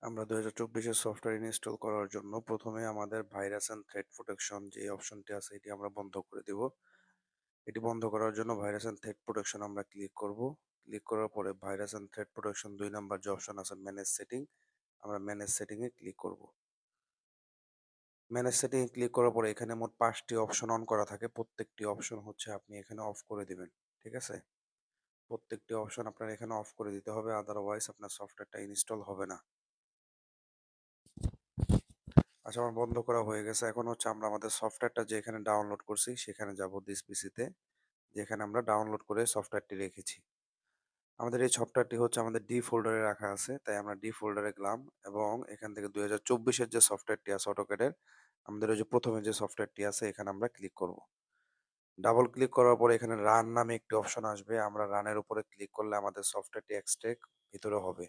আমরা 2024 এর software install করার জন্য প্রথমে আমাদের ভাইরাস এন্ড থ্রেট প্রোটেকশন যে অপশনটি আছে এটি আমরা বন্ধ করে দিব। এটি বন্ধ করার জন্য ভাইরাস এন্ড থ্রেট প্রোটেকশন আমরা ক্লিক করব। ক্লিক করার পরে virus and threat protection 2 number যে অপশন আছে ম্যানেজ সেটিং, আমরা ম্যানেজ সেটিং এ ক্লিক করব। ম্যানেজ সেটিং এ ক্লিক করার পরে এখানে মোট 5টি অপশন অন করা থাকে। প্রত্যেকটি অপশন হচ্ছে আপনি এখানে অফ করে দিবেন। ঠিক আছে? প্রত্যেকটি অপশন আপনার এখানে অফ করে দিতে হবে, আদারওয়াইজ আপনার সফটওয়্যারটা ইনস্টল হবে না। আচ্ছা, আমার বন্ধ করা হয়ে গেছে। এখন হচ্ছে আমরা আমাদের সফটওয়্যারটা যেখানে ডাউনলোড করছি সেখানে যাব দিস পিসিতে, যেখানে আমরা ডাউনলোড করে সফটওয়্যারটি রেখেছি। আমাদের এই সফটওয়্যারটি হচ্ছে আমাদের ডি ফোল্ডারে রাখা আছে, তাই আমরা ডি ফোল্ডারে গেলাম এবং এখান থেকে 2024 এর যে সফটওয়্যারটি আছে অটোক্যাডের, আমাদের ওই যে প্রথমে যে সফটওয়্যারটি আছে এখানে আমরা ক্লিক করব। ডাবল ক্লিক করার পরে এখানে রান নামে একটি অপশন আসবে, আমরা রানের উপরে ক্লিক করলে আমাদের সফটওয়্যারটি এক্সট্রাক্ট ভিতরে হবে।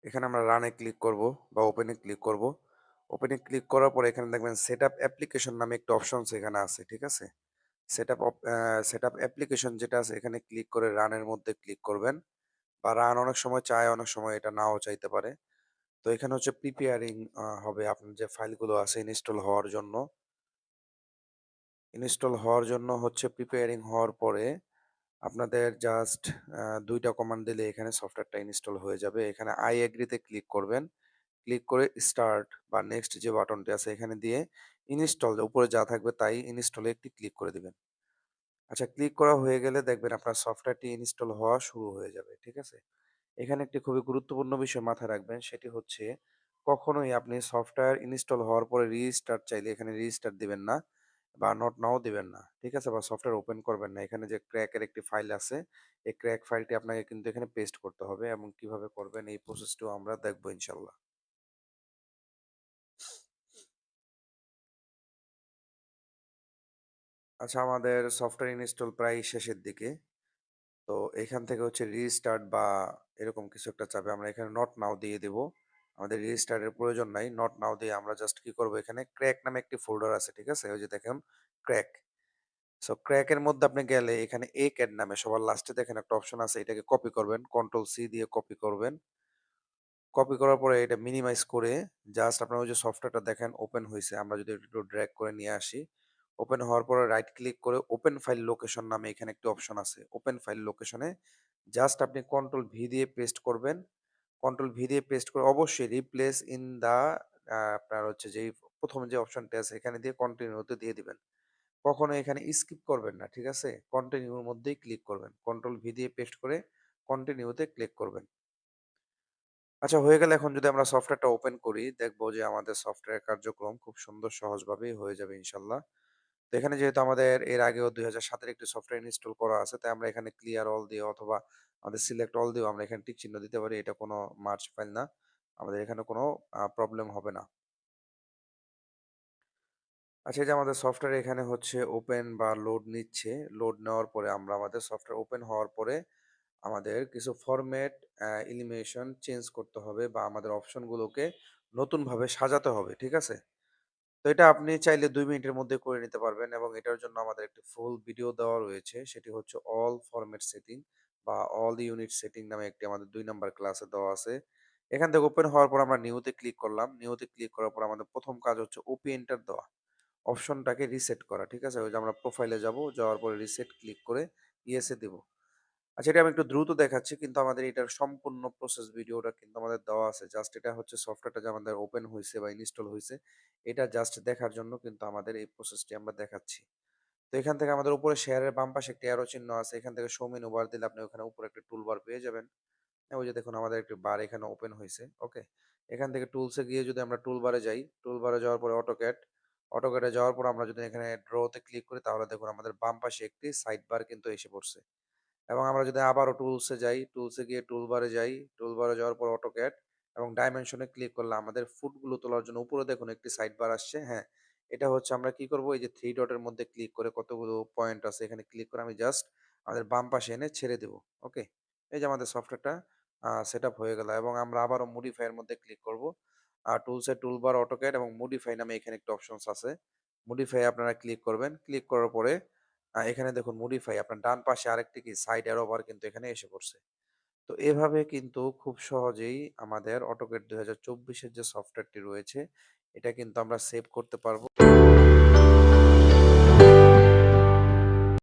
এখানে আমরা রানে ক্লিক করব বা ওপেনে ক্লিক করব। ওপেনে ক্লিক করার পরে এখানে দেখবেন সেটআপ অ্যাপ্লিকেশন নামে একটা অপশনস এখানে আছে, ঠিক আছে? সেটআপ অ্যাপ্লিকেশন যেটা আছে এখানে ক্লিক করে রানের মধ্যে ক্লিক করবেন, বা রান অনেক সময় চায়, অনেক সময় এটা নাও চাইতে পারে। তো এখানে হচ্ছে প্রিপেয়ারিং হবে আপনার যে ফাইলগুলো আছে ইনস্টল হওয়ার জন্য। ইনস্টল হওয়ার জন্য হচ্ছে প্রিপেয়ারিং হওয়ার পরে আপনাদের জাস্ট ২ টা কমান্ড দিলে এখানে সফটওয়্যারটা ইনস্টল হয়ে যাবে। এখানে আই এগ্রি তে ক্লিক করবেন। ক্লিক করে স্টার্ট বা নেক্সট যে বাটনটি আছে এখানে দিয়ে ইনস্টল উপরে যা থাকবে তাই ইনস্টলে একটি ক্লিক করে দিবেন। আচ্ছা, ক্লিক করা হয়ে গেলে দেখবেন আপনার সফটওয়্যারটি ইনস্টল হওয়া শুরু হয়ে যাবে। ঠিক আছে? এখানে একটি খুবই গুরুত্বপূর্ণ বিষয় মাথায় রাখবেন, সেটি হচ্ছে কখনোই আপনি সফটওয়্যার ইনস্টল হওয়ার পরে রিস্টার্ট চাইলে এখানে রিস্টার্ট দিবেন না বা নট নাও দিবেন না। ঠিক আছে? বা সফটওয়্যার ওপেন করবেন না। এখানে যে ক্র্যাকের একটি ফাইল আছে, এই ক্র্যাক ফাইলটি আপনাকে কিন্তু এখানে পেস্ট করতে হবে এবং কিভাবে করবেন এই প্রসেসটিও আমরা দেখব ইনশাআল্লাহ। আচ্ছা, আমাদের সফটওয়্যার ইনস্টল প্রায় শেষের দিকে। তো এখান থেকে হচ্ছে রিস্টার্ট বা এরকম কিছু একটা চাপে আমরা এখানে নট নাও দিয়ে দেব। আমাদের রিস্টার্টের প্রয়োজন নাই। নট নাও দিয়ে আমরা জাস্ট কি করব, এখানে ক্র্যাক নামে একটি ফোল্ডার আছে, ঠিক আছে? ওই যে দেখেন ক্র্যাক। সো ক্র্যাক এর মধ্যে আপনি গেলে এখানে এ ক্যাড নামে সবার লাস্টে দেখেন একটা অপশন আছে, এটাকে কপি করবেন। কন্ট্রোল সি দিয়ে কপি করবেন। কপি করার পরে এটা মিনিমাইজ করে জাস্ট আপনার ওই যে সফটওয়্যারটা দেখেন ওপেন হইছে। আমরা যদি একটু ড্র্যাগ করে নিয়ে আসি। ওপেন হওয়ার পরে রাইট ক্লিক করে ওপেন ফাইল লোকেশন নামে এখানে একটি অপশন আছে। ওপেন ফাইল লোকেশনে জাস্ট আপনি কন্ট্রোল ভি দিয়ে পেস্ট করবেন। কন্ট্রোল ভি দিয়ে পেস্ট করে অবশ্যই রিপ্লেস ইন দা আপনার হচ্ছে যেই ১ম যে অপশনটি আছে এখানে দিয়ে কন্টিনিউ তে দিয়ে দিবেন। কখনো এখানে স্কিপ করবেন না, ঠিক আছে? কন্টিনিউর মধ্যেই ক্লিক করবেন। কন্ট্রোল ভি দিয়ে পেস্ট করে কন্টিনিউ তে ক্লিক করবেন। আচ্ছা, হয়ে গেলে এখন যদি আমরা সফটওয়্যারটা ওপেন করি, দেখবো যে আমাদের সফটওয়্যার কার্যক্রম খুব সুন্দর সহজভাবেই হয়ে যাবে ইনশাল্লাহ। তো এখানে যেহেতু আমাদের এর আগেও ২০০৭ এর একটি সফটওয়্যার ইনস্টল করা আছে, তাই আমরা এখানে ক্লিয়ার অল দিয়ে অথবা আমাদের সিলেক্ট অল দিয়েও আমরা এখানে টিক চিহ্ন দিতে পারি। এটা কোনো মার্জ ফাইল না। আমাদের এখানে কোনো প্রবলেম হবে না। আচ্ছা, এই যে আমাদের সফটওয়্যার এখানে হচ্ছে ওপেন বা লোড নিচ্ছে। লোড নেওয়ার পরে আমরা আমাদের সফটওয়্যার ওপেন হওয়ার পরে আমাদের কিছু ফরম্যাট এলিমিনেশন চেঞ্জ করতে হবে বা আমাদের অপশনগুলোকে নতুনভাবে সাজাতে হবে। ঠিক আছে? তো এটা আপনি চাইলে ২ মিনিটের মধ্যে করে নিতে পারবেন এবং এটার জন্য আমাদের একটি ফুল ভিডিও দেওয়া রয়েছে। সেটি হচ্ছে অল ফরম্যাট সেটিং বা অল ইউনিট সেটিং নামে একটি আমাদের ২ নাম্বার ক্লাসে দেওয়া আছে। এখান থেকে ওপেন হওয়ার পর আমরা নিউ তে ক্লিক করলাম। নিউ তে ক্লিক করার পর আমাদের ১ম কাজ হচ্ছে ওপি এন্টার দেওয়া। অপশনটাকে রিসেট করা। ঠিক আছে? ওই যে আমরা প্রোফাইলে যাবো, যাওয়ার পরে রিসেট ক্লিক করে ইয়েস এ দিব। আচ্ছা, এটা আমি একটু দ্রুত দেখাচ্ছি কিন্তু আমাদের এটার সম্পূর্ণ প্রসেস ভিডিওটা কিন্তু আমাদের দেওয়া আছে। জাস্ট এটা হচ্ছে সফটওয়্যারটা যে আমাদের ওপেন হইছে বা ইনস্টল হইছে, এটা জাস্ট দেখার জন্য কিন্তু আমাদের এই প্রসেসটি আমরা দেখাচ্ছি। তো এখান থেকে আমাদের উপরে শেয়ারের বাম পাশে একটি অ্যারো চিহ্ন আছে। এখান থেকে শো মেনু বার দিলে আপনি ওখানে উপরে একটা টুলবার পেয়ে যাবেন। ওই যে দেখুন আমাদের একটি বার এখানে ওপেন হইছে। ওকে? এখান থেকে টুলসে গিয়ে যদি আমরা টুলবারে যাই, টুলবারে যাওয়ার পরে অটোক্যাড, অটোক্যাডে যাওয়ার পর আমরা যদি এখানে ড্র তে ক্লিক করি তাহলে দেখুন আমাদের বাম পাশে একটি সাইড বার কিন্তু এসে পড়ছে। এবং আমরা যদি আবারও টুলসে যাই, টুলসে গিয়ে টুলবারে যাই, টুলবারে যাওয়ার পর অটোক্যাড এবং ডাইমেনশনে ক্লিক করলে আমাদের ফুটগুলো তোলার জন্য উপরে দেখুন একটি সাইড বার আসছে। হ্যাঁ, এটা হচ্ছে আমরা কি করব, এই যে 3 ডটের মধ্যে ক্লিক করে কতগুলো পয়েন্ট আছে এখানে ক্লিক করে আমি জাস্ট আমাদের বাম পাশে এনে ছেড়ে দেব। ওকে? এই যে আমাদের সফটওয়্যারটা সেটআপ হয়ে গেল এবং আমরা আবারও মডিফাই এর মধ্যে ক্লিক করব। টুলসে টুলবার অটোক্যাড এবং মডিফাই নামে এখানে একটা অপশনস আছে। মডিফাই আপনারা ক্লিক করবেন। ক্লিক করার পরে এখানে দেখুন মডিফাই আপনার ডান পাশে আরেকটি কি সাইড অ্যারো বার কিন্তু এখানে এসে পড়ছে। তো এভাবে কিন্তু খুব সহজেই আমাদের AutoCAD ২০২৪ এর যে সফটওয়্যারটি রয়েছে, এটা কিন্তু আমরা সেভ করতে পারবো।